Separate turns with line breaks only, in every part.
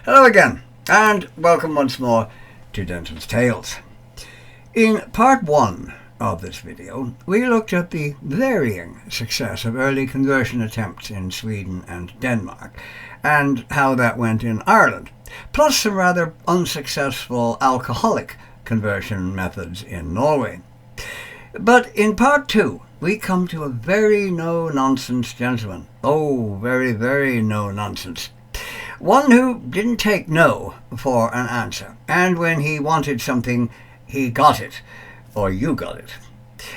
Hello again, and welcome once more to Denton's Tales. In part 1 of this video, we looked at the varying success of early conversion attempts in Sweden and Denmark, and how that went in Ireland, plus some rather unsuccessful alcoholic conversion methods in Norway. But in part 2, we come to a very no-nonsense gentleman. Oh, very, very no-nonsense. One who didn't take no for an answer, and when he wanted something, he got it, or you got it.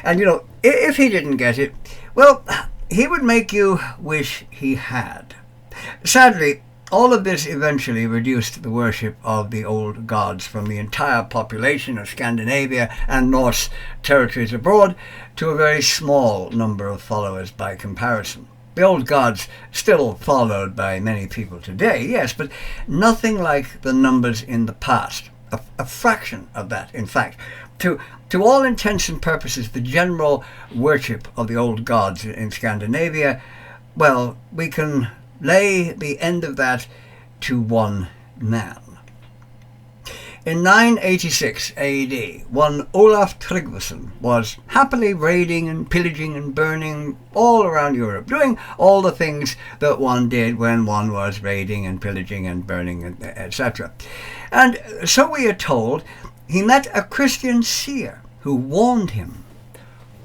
And if he didn't get it, well, he would make you wish he had. Sadly, all of this eventually reduced the worship of the old gods from the entire population of Scandinavia and Norse territories abroad to a very small number of followers by comparison. The old gods still followed by many people today, yes, but nothing like the numbers in the past. A fraction of that, in fact. To all intents and purposes, the general worship of the old gods in Scandinavia, well, we can lay the end of that to one man. In 986 AD, one Olaf Tryggvason was happily raiding and pillaging and burning all around Europe, doing all the things that one did when one was raiding and pillaging and burning, etc. And so we are told he met a Christian seer who warned him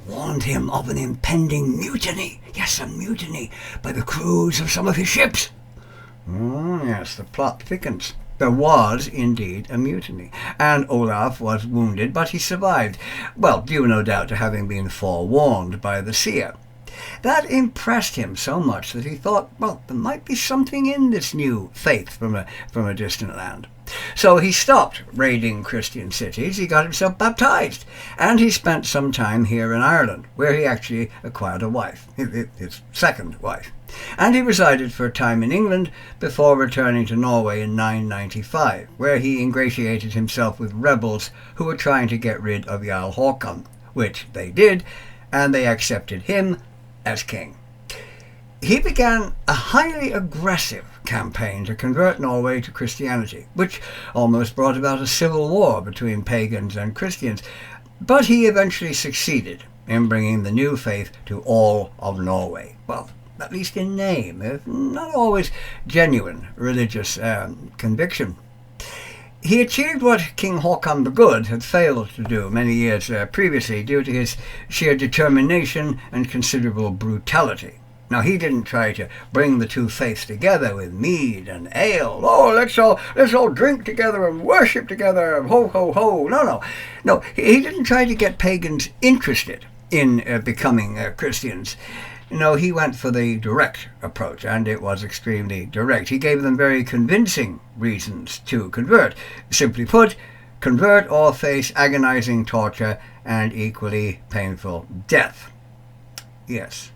of an impending mutiny. Yes, a mutiny by the crews of some of his ships. Oh, yes, the plot thickens. There was indeed a mutiny, and Olaf was wounded, but he survived, well, due no doubt to having been forewarned by the seer. That impressed him so much that he thought, well, there might be something in this new faith from a distant land. So he stopped raiding Christian cities, he got himself baptized, and he spent some time here in Ireland, where he actually acquired a wife, his second wife. And he resided for a time in England before returning to Norway in 995, where he ingratiated himself with rebels who were trying to get rid of Jarl Håkon, which they did, and they accepted him as king. He began a highly aggressive campaign to convert Norway to Christianity, which almost brought about a civil war between pagans and Christians, but he eventually succeeded in bringing the new faith to all of Norway. Well, at least in name, if not always genuine religious conviction. He achieved what King Håkon the Good had failed to do many years previously due to his sheer determination and considerable brutality. Now, he didn't try to bring the two faiths together with mead and ale. Oh, let's all drink together and worship together. Ho, ho, ho. No, he didn't try to get pagans interested in becoming Christians. No, he went for the direct approach, and it was extremely direct. He gave them very convincing reasons to convert. Simply put, convert or face agonizing torture and equally painful death. Yes.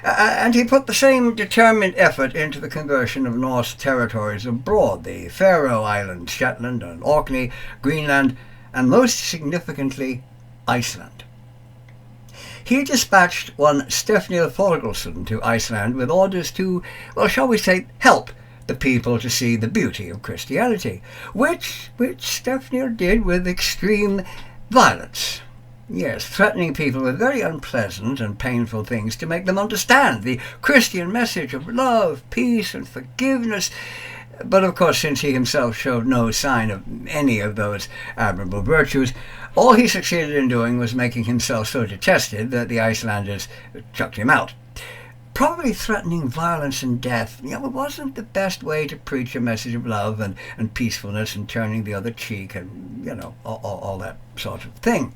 And he put the same determined effort into the conversion of Norse territories abroad, the Faroe Islands, Shetland and Orkney, Greenland, and most significantly, Iceland. He dispatched one Stefnir Thorgilsson to Iceland with orders to, well, shall we say, help the people to see the beauty of Christianity, which Stefnir did with extreme violence. Yes, threatening people with very unpleasant and painful things to make them understand the Christian message of love, peace, and forgiveness. But of course, since he himself showed no sign of any of those admirable virtues, all he succeeded in doing was making himself so detested that the Icelanders chucked him out. Probably threatening violence and death, it wasn't the best way to preach a message of love and peacefulness and turning the other cheek and, all that sort of thing.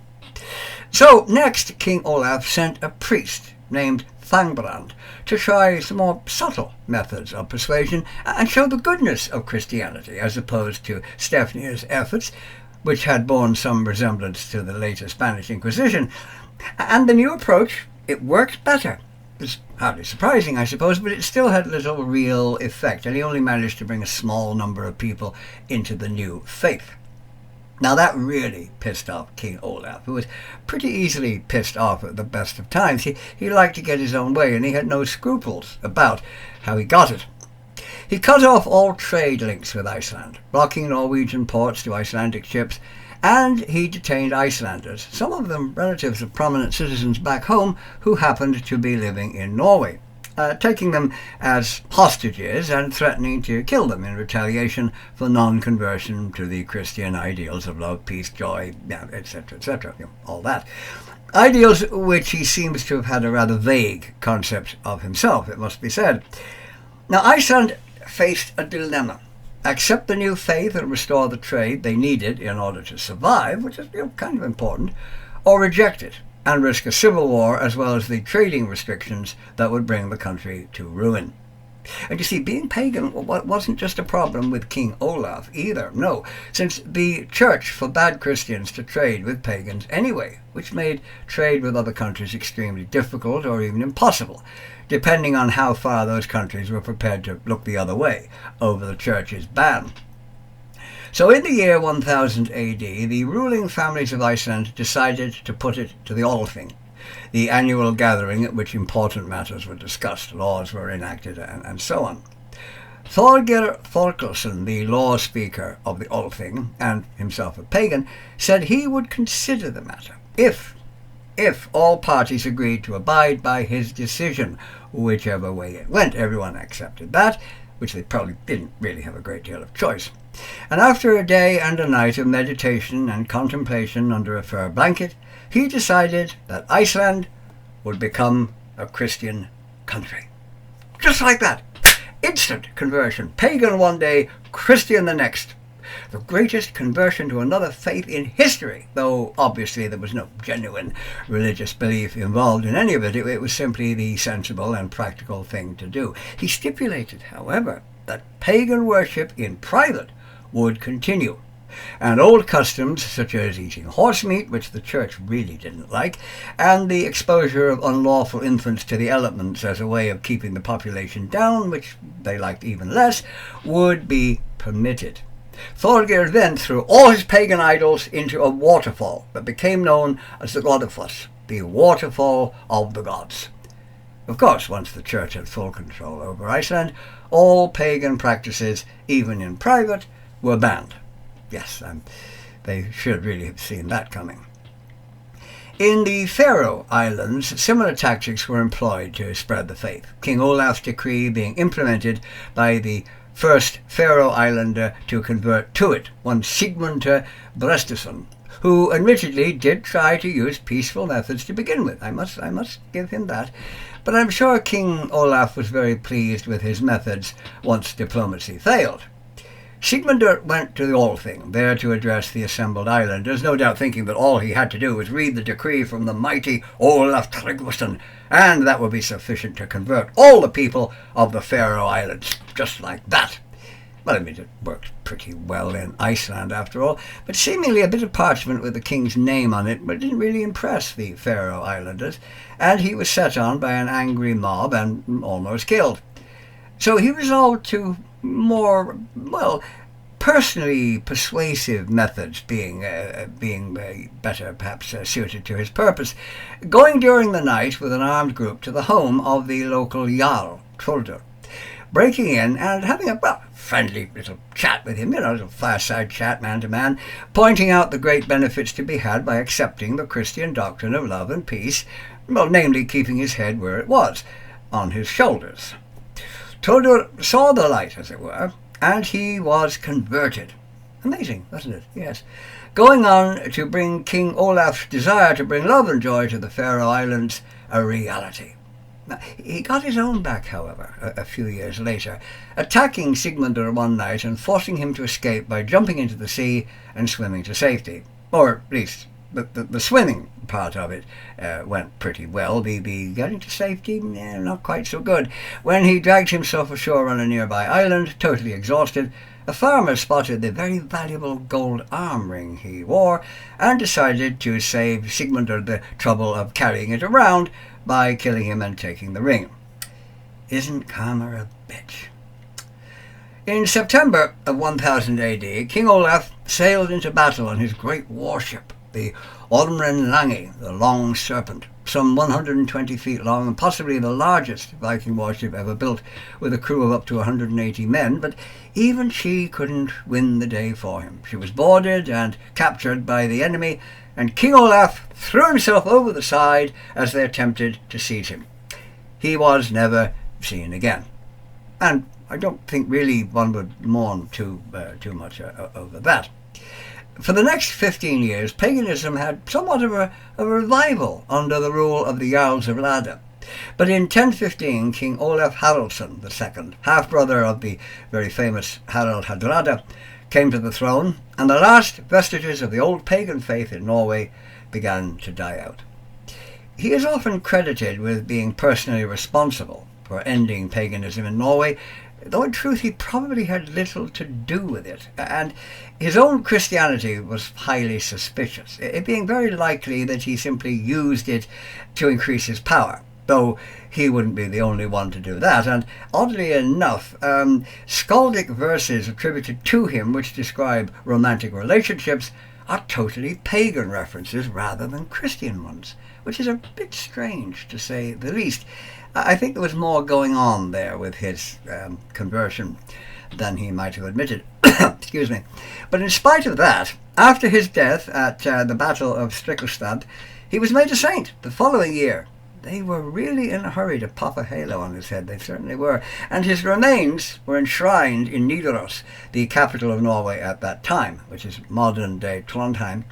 So next, King Olaf sent a priest named Thangbrand to try some more subtle methods of persuasion and show the goodness of Christianity as opposed to Stefnir's efforts, which had borne some resemblance to the later Spanish Inquisition. And the new approach, it worked better. It's hardly surprising, I suppose, but it still had little real effect, and he only managed to bring a small number of people into the new faith. Now that really pissed off King Olaf, who was pretty easily pissed off at the best of times. He liked to get his own way, and he had no scruples about how he got it. He cut off all trade links with Iceland, blocking Norwegian ports to Icelandic ships, and he detained Icelanders, some of them relatives of prominent citizens back home who happened to be living in Norway, taking them as hostages and threatening to kill them in retaliation for non-conversion to the Christian ideals of love, peace, joy, etc., etc., all that. Ideals which he seems to have had a rather vague concept of himself, it must be said. Now, Iceland faced a dilemma. Accept the new faith and restore the trade they needed in order to survive, which is kind of important, or reject it and risk a civil war as well as the trading restrictions that would bring the country to ruin. And you see, being pagan wasn't just a problem with King Olaf either, no, since the church forbade Christians to trade with pagans anyway, which made trade with other countries extremely difficult or even impossible, depending on how far those countries were prepared to look the other way over the church's ban. So in the year 1000 AD, the ruling families of Iceland decided to put it to the Althing, the annual gathering at which important matters were discussed, laws were enacted, and so on. Thorgeir Thorkelson, the law speaker of the Althing, and himself a pagan, said he would consider the matter if all parties agreed to abide by his decision, whichever way it went. Everyone accepted that, which they probably didn't really have a great deal of choice. And after a day and a night of meditation and contemplation under a fur blanket, he decided that Iceland would become a Christian country. Just like that. Instant conversion. Pagan one day, Christian the next. The greatest conversion to another faith in history, though obviously there was no genuine religious belief involved in any of it. It was simply the sensible and practical thing to do. He stipulated, however, that pagan worship in private would continue, and old customs such as eating horse meat, which the church really didn't like, and the exposure of unlawful infants to the elements as a way of keeping the population down, which they liked even less, would be permitted. Thorgeir then threw all his pagan idols into a waterfall that became known as the Godafoss, the waterfall of the gods. Of course, once the church had full control over Iceland, all pagan practices, even in private, were banned. Yes, they should really have seen that coming. In the Faroe Islands, similar tactics were employed to spread the faith, King Olaf's decree being implemented by the first Faroe Islander to convert to it, one Sigmundur Brestesson, who admittedly did try to use peaceful methods to begin with. I must give him that. But I'm sure King Olaf was very pleased with his methods once diplomacy failed. Sigmundur went to the Althing, there to address the assembled islanders, no doubt thinking that all he had to do was read the decree from the mighty Olaf Tryggvason, and that would be sufficient to convert all the people of the Faroe Islands, just like that. Well, I mean, it worked pretty well in Iceland, after all, but seemingly a bit of parchment with the king's name on it didn't really impress the Faroe Islanders, and he was set on by an angry mob and almost killed. So he resolved to more, personally persuasive methods being better perhaps suited to his purpose, going during the night with an armed group to the home of the local Jarl, Truldur, breaking in and having a friendly little chat with him, a fireside chat, man to man, pointing out the great benefits to be had by accepting the Christian doctrine of love and peace, namely keeping his head where it was, on his shoulders. Truldur saw the light, as it were, and he was converted. Amazing, wasn't it? Yes. Going on to bring King Olaf's desire to bring love and joy to the Faroe Islands a reality. Now, he got his own back, however, a few years later, attacking Sigmundur one night and forcing him to escape by jumping into the sea and swimming to safety. Or at least the swimming part of it went pretty well. The getting to safety, not quite so good. When he dragged himself ashore on a nearby island, totally exhausted, a farmer spotted the very valuable gold arm ring he wore and decided to save Sigmundur the trouble of carrying it around by killing him and taking the ring. Isn't karma a bitch? In September of 1000 AD, King Olaf sailed into battle on his great warship, the Ormren Langi, the Long Serpent, some 120 feet long and possibly the largest Viking warship ever built, with a crew of up to 180 men, but even she couldn't win the day for him. She was boarded and captured by the enemy, and King Olaf threw himself over the side as they attempted to seize him. He was never seen again. And I don't think really one would mourn too much over that. For the next 15 years, paganism had somewhat of a revival under the rule of the Jarls of Lade. But in 1015, King Olaf Haraldsson II, half-brother of the very famous Harald Hardrada, came to the throne, and the last vestiges of the old pagan faith in Norway began to die out. He is often credited with being personally responsible for ending paganism in Norway, though in truth he probably had little to do with it, and his own Christianity was highly suspicious, it being very likely that he simply used it to increase his power, though he wouldn't be the only one to do that. And oddly enough, skaldic verses attributed to him which describe romantic relationships are totally pagan references rather than Christian ones, which is a bit strange to say the least. I think there was more going on there with his conversion than he might have admitted. Excuse me. But in spite of that, after his death at the Battle of Strikelstad, he was made a saint the following year. They were really in a hurry to pop a halo on his head, they certainly were. And his remains were enshrined in Nidaros, the capital of Norway at that time, which is modern-day Trondheim.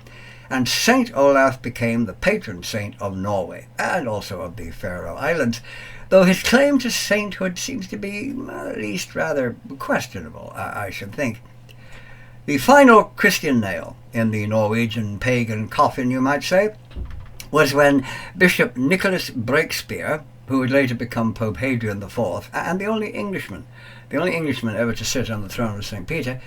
And Saint Olaf became the patron saint of Norway, and also of the Faroe Islands, though his claim to sainthood seems to be at least rather questionable, I should think. The final Christian nail in the Norwegian pagan coffin, you might say, was when Bishop Nicholas Breakspear, who would later become Pope Hadrian IV, and the only Englishman ever to sit on the throne of St. Peter,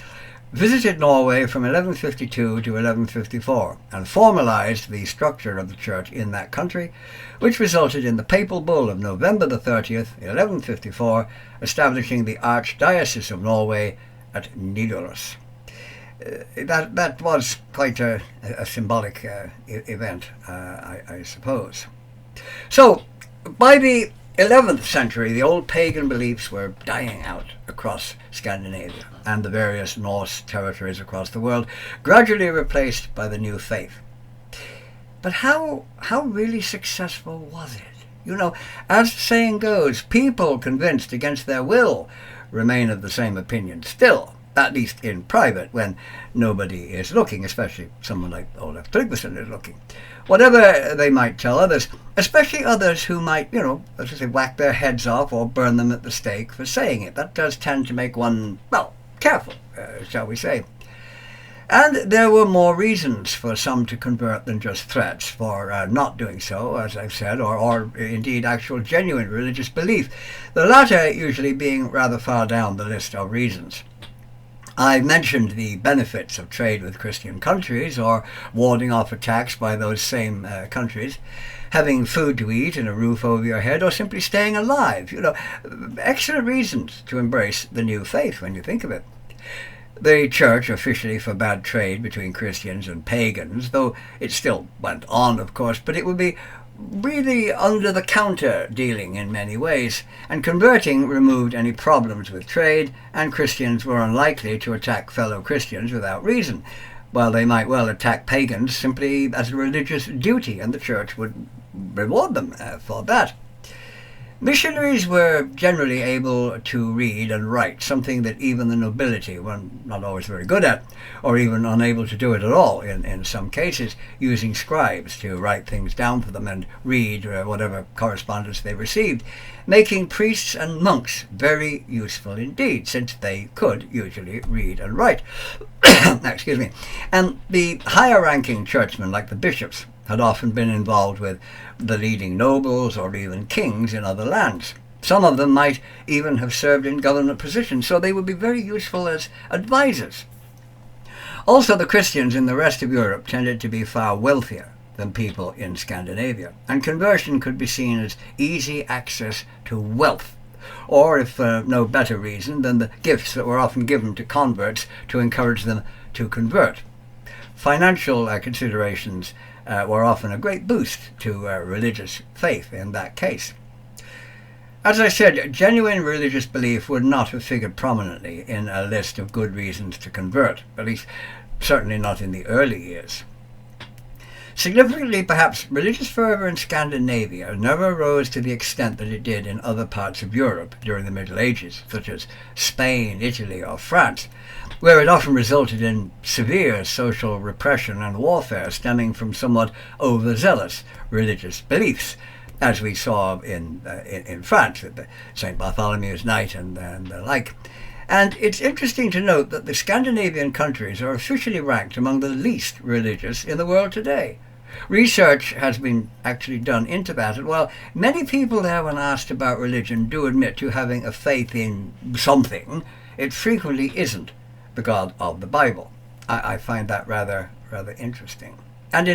visited Norway from 1152 to 1154 and formalized the structure of the church in that country, which resulted in the papal bull of November the 30th, 1154, establishing the Archdiocese of Norway at Nidaros. That was quite a symbolic event, I suppose. So, by the 11th century, the old pagan beliefs were dying out across Scandinavia and the various Norse territories across the world, gradually replaced by the new faith. But how really successful was it? You know, as the saying goes, people convinced against their will remain of the same opinion still, at least in private, when nobody is looking, especially someone like Olaf Tryggvason is looking. Whatever they might tell others, especially others who might, let's say, whack their heads off or burn them at the stake for saying it. That does tend to make one, well, careful, shall we say. And there were more reasons for some to convert than just threats for not doing so, as I've said, or indeed actual genuine religious belief, the latter usually being rather far down the list of reasons. I mentioned the benefits of trade with Christian countries, or warding off attacks by those same countries, having food to eat and a roof over your head, or simply staying alive. Excellent reasons to embrace the new faith when you think of it. The church officially forbade trade between Christians and pagans, though it still went on, of course, but it would be really under-the-counter dealing in many ways, and converting removed any problems with trade, and Christians were unlikely to attack fellow Christians without reason, while they might well attack pagans simply as a religious duty, and the church would reward them for that. Missionaries were generally able to read and write, something that even the nobility were not always very good at, or even unable to do it at all in some cases, using scribes to write things down for them and read whatever correspondence they received, making priests and monks very useful indeed, since they could usually read and write. Excuse me. And the higher-ranking churchmen, like the bishops, had often been involved with the leading nobles or even kings in other lands. Some of them might even have served in government positions, so they would be very useful as advisors. Also, the Christians in the rest of Europe tended to be far wealthier than people in Scandinavia, and conversion could be seen as easy access to wealth, or, if for no better reason, than the gifts that were often given to converts to encourage them to convert. Financial considerations were often a great boost to religious faith in that case. As I said, genuine religious belief would not have figured prominently in a list of good reasons to convert, at least certainly not in the early years. Significantly, perhaps, religious fervour in Scandinavia never rose to the extent that it did in other parts of Europe during the Middle Ages, such as Spain, Italy, or France, where it often resulted in severe social repression and warfare stemming from somewhat overzealous religious beliefs, as we saw in France at the St. Bartholomew's Night and the like. And it's interesting to note that the Scandinavian countries are officially ranked among the least religious in the world today. Research has been actually done into that, and while many people there, when asked about religion, do admit to having a faith in something, it frequently isn't the God of the Bible. I find that rather interesting. And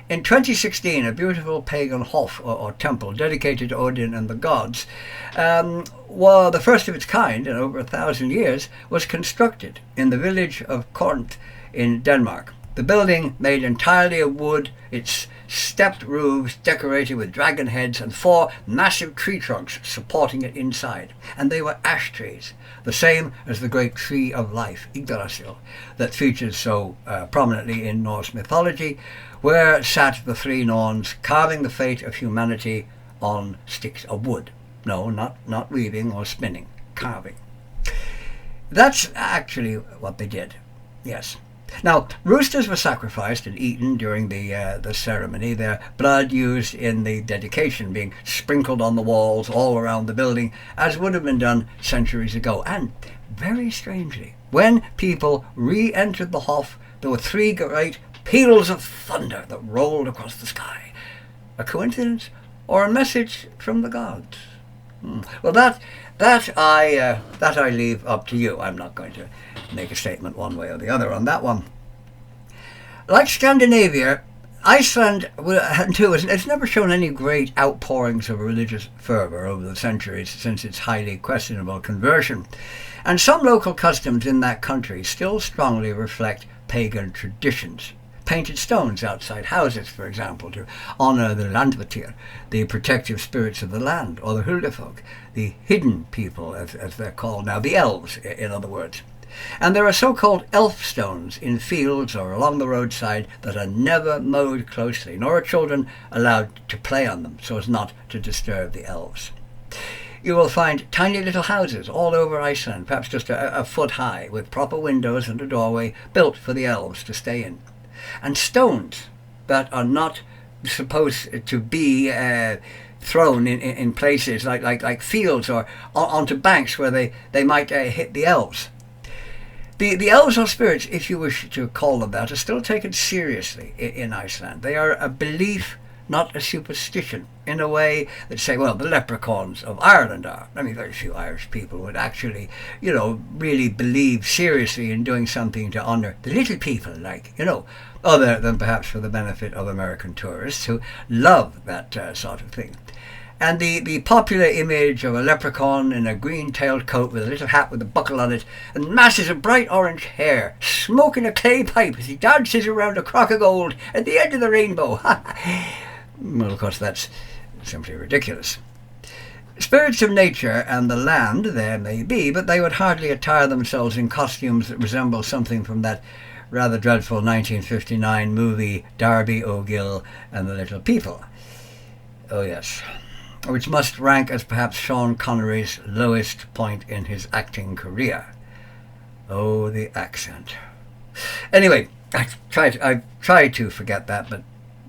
in 2016, a beautiful pagan hof or temple dedicated to Odin and the gods, while the first of its kind in over 1,000 years, was constructed in the village of Kornt in Denmark. The building, made entirely of wood, its stepped roofs decorated with dragon heads and 4 massive tree trunks supporting it inside. And they were ash trees, the same as the great tree of life, Yggdrasil, that features so prominently in Norse mythology, where sat the 3 Norns carving the fate of humanity on sticks of wood. No, not weaving or spinning, carving. That's actually what they did, yes. Now, roosters were sacrificed and eaten during the ceremony, their blood used in the dedication being sprinkled on the walls all around the building, as would have been done centuries ago. And, very strangely, when people re-entered the Hof, there were 3 great peals of thunder that rolled across the sky. A coincidence or a message from the gods? Well, that I leave up to you. I'm not going to make a statement one way or the other on that one. Like Scandinavia, Iceland too has never shown any great outpourings of religious fervour over the centuries since its highly questionable conversion, and some local customs in that country still strongly reflect pagan traditions. Painted stones outside houses, for example, to honour the Landvættir, the protective spirits of the land, or the Huldafolk, the hidden people, as they're called now, the elves, in other words. And there are so-called elf stones in fields or along the roadside that are never mowed closely, nor are children allowed to play on them so as not to disturb the elves. You will find tiny little houses all over Iceland, perhaps just a foot high, with proper windows and a doorway built for the elves to stay in. And stones that are not supposed to be thrown in places like fields or onto banks where they might hit the elves. The elves or spirits, if you wish to call them that, are still taken seriously in Iceland. They are a belief, not a superstition, in a way that say, well, the leprechauns of Ireland are. I mean, very few Irish people would actually, really believe seriously in doing something to honour the little people, other than perhaps for the benefit of American tourists who love that sort of thing. And the popular image of a leprechaun in a green-tailed coat with a little hat with a buckle on it and masses of bright orange hair, smoking a clay pipe as he dances around a crock of gold at the end of the rainbow. Well, of course, that's simply ridiculous. Spirits of nature and the land there may be, but they would hardly attire themselves in costumes that resemble something from that rather dreadful 1959 movie Darby O'Gill and the Little People. Oh, yes. Which must rank as perhaps Sean Connery's lowest point in his acting career. Oh, the accent. Anyway, I've tried to forget that, but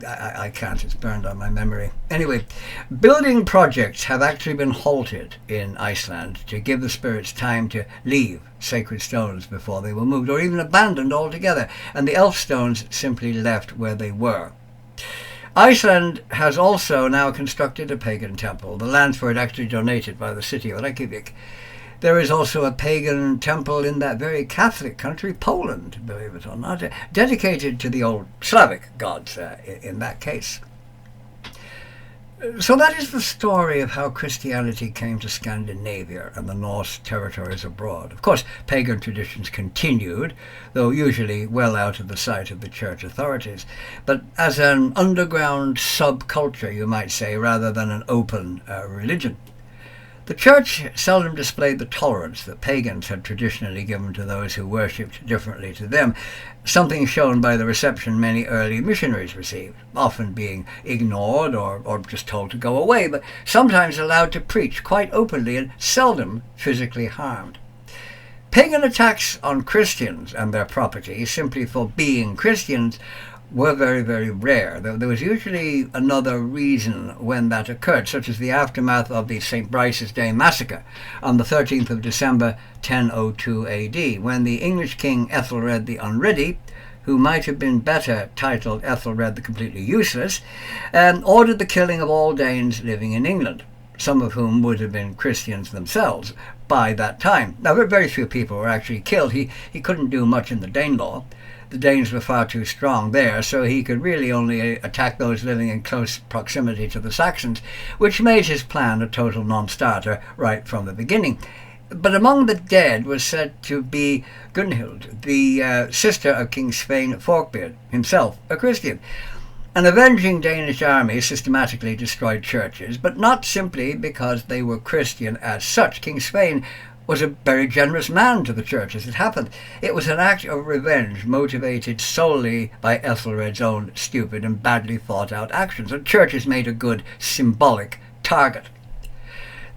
I can't. It's burned on my memory. Anyway, building projects have actually been halted in Iceland to give the spirits time to leave sacred stones before they were moved, or even abandoned altogether, and the elf stones simply left where they were. Iceland has also now constructed a pagan temple, the land for it actually donated by the city of Reykjavik. There is also a pagan temple in that very Catholic country, Poland, believe it or not, dedicated to the old Slavic gods in that case. So that is the story of how Christianity came to Scandinavia and the Norse territories abroad. Of course, pagan traditions continued, though usually well out of the sight of the church authorities, but as an underground subculture, you might say, rather than an open religion. The church seldom displayed the tolerance that pagans had traditionally given to those who worshipped differently to them, something shown by the reception many early missionaries received, often being ignored or just told to go away, but sometimes allowed to preach quite openly and seldom physically harmed. Pagan attacks on Christians and their property simply for being Christians were very, very rare. There was usually another reason when that occurred, such as the aftermath of the St. Brice's Day massacre on the 13th of December 1002 AD, when the English king Ethelred the Unready, who might have been better titled Ethelred the Completely Useless, ordered the killing of all Danes living in England, some of whom would have been Christians themselves by that time. Now, very few people were actually killed. He couldn't do much in the Danelaw. The Danes were far too strong there, so he could really only attack those living in close proximity to the Saxons, which made his plan a total non-starter right from the beginning. But among the dead was said to be Gunhild, the sister of King Svein Forkbeard, himself a Christian. An avenging Danish army systematically destroyed churches, but not simply because they were Christian as such. King Svein was a very generous man to the church as it happened. It was an act of revenge motivated solely by Ethelred's own stupid and badly thought out actions, and churches made a good symbolic target.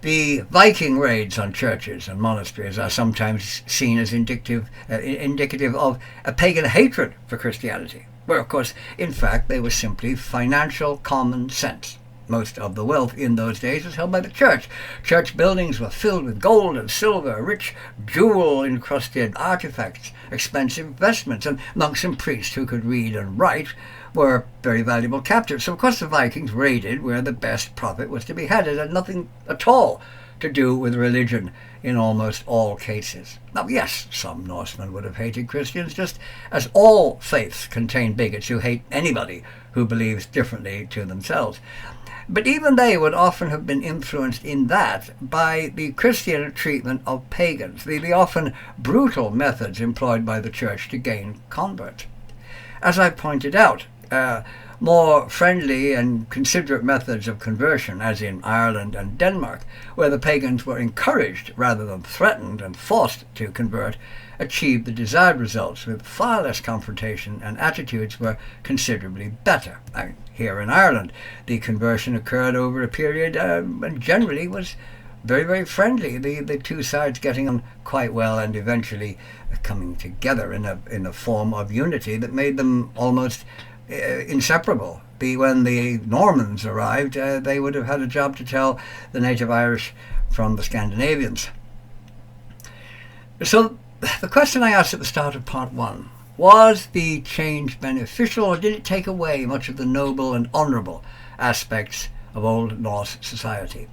The Viking raids on churches and monasteries are sometimes seen as indicative of a pagan hatred for Christianity, where of course in fact they were simply financial common sense. Most of the wealth in those days was held by the church. Church buildings were filled with gold and silver, rich jewel-encrusted artifacts, expensive vestments, and monks and priests who could read and write were very valuable captives. So of course the Vikings raided where the best profit was to be had. It had nothing at all to do with religion in almost all cases. Now, yes, some Norsemen would have hated Christians, just as all faiths contain bigots who hate anybody who believes differently to themselves. But even they would often have been influenced in that by the Christian treatment of pagans, the often brutal methods employed by the church to gain converts. As I pointed out, more friendly and considerate methods of conversion, as in Ireland and Denmark, where the pagans were encouraged rather than threatened and forced to convert, achieved the desired results with far less confrontation, and attitudes were considerably better. Here in Ireland, the conversion occurred over a period and generally was very, very friendly, the two sides getting on quite well and eventually coming together in a form of unity that made them almost inseparable. When the Normans arrived, they would have had a job to tell the native Irish from the Scandinavians. So the question I asked at the start of part one, was the change beneficial, or did it take away much of the noble and honourable aspects of Old Norse society?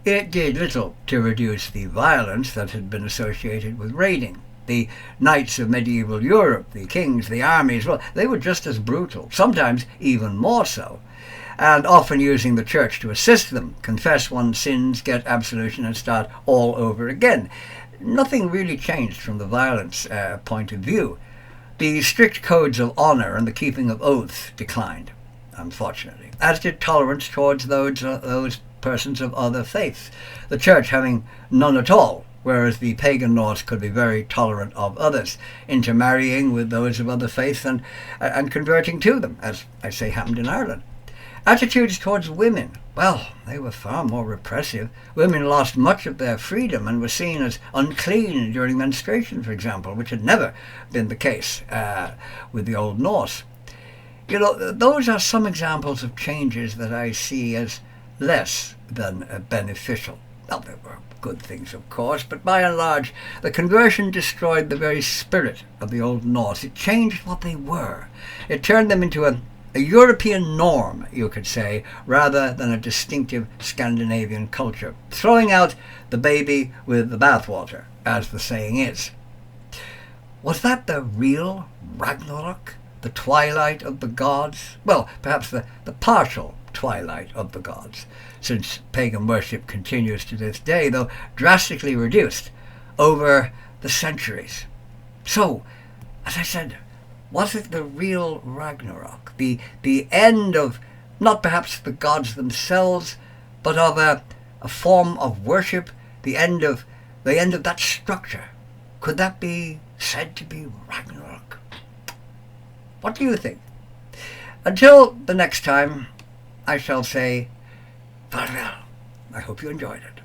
It did little to reduce the violence that had been associated with raiding. The knights of medieval Europe, the kings, the armies, well, they were just as brutal, sometimes even more so, and often using the church to assist them, confess one's sins, get absolution, and start all over again. Nothing really changed from the violence point of view. The strict codes of honour and the keeping of oaths declined, unfortunately, as did tolerance towards those persons of other faiths, the church having none at all, whereas the pagan Norse could be very tolerant of others, intermarrying with those of other faiths and converting to them, as I say happened in Ireland. Attitudes towards women, well, they were far more repressive. Women lost much of their freedom and were seen as unclean during menstruation, for example, which had never been the case with the Old Norse. You know, those are some examples of changes that I see as less than beneficial. Now, there were good things, of course, but by and large, the conversion destroyed the very spirit of the Old Norse. It changed what they were. It turned them into a European norm, you could say, rather than a distinctive Scandinavian culture, throwing out the baby with the bathwater, as the saying is. Was that the real Ragnarok? The twilight of the gods? Well, perhaps the partial twilight of the gods, since pagan worship continues to this day, though drastically reduced over the centuries. So, as I said, was it the real Ragnarok? The end of not perhaps the gods themselves, but of a form of worship, the end of that structure? Could that be said to be Ragnarok? What do you think? Until the next time, I shall say farewell. I hope you enjoyed it.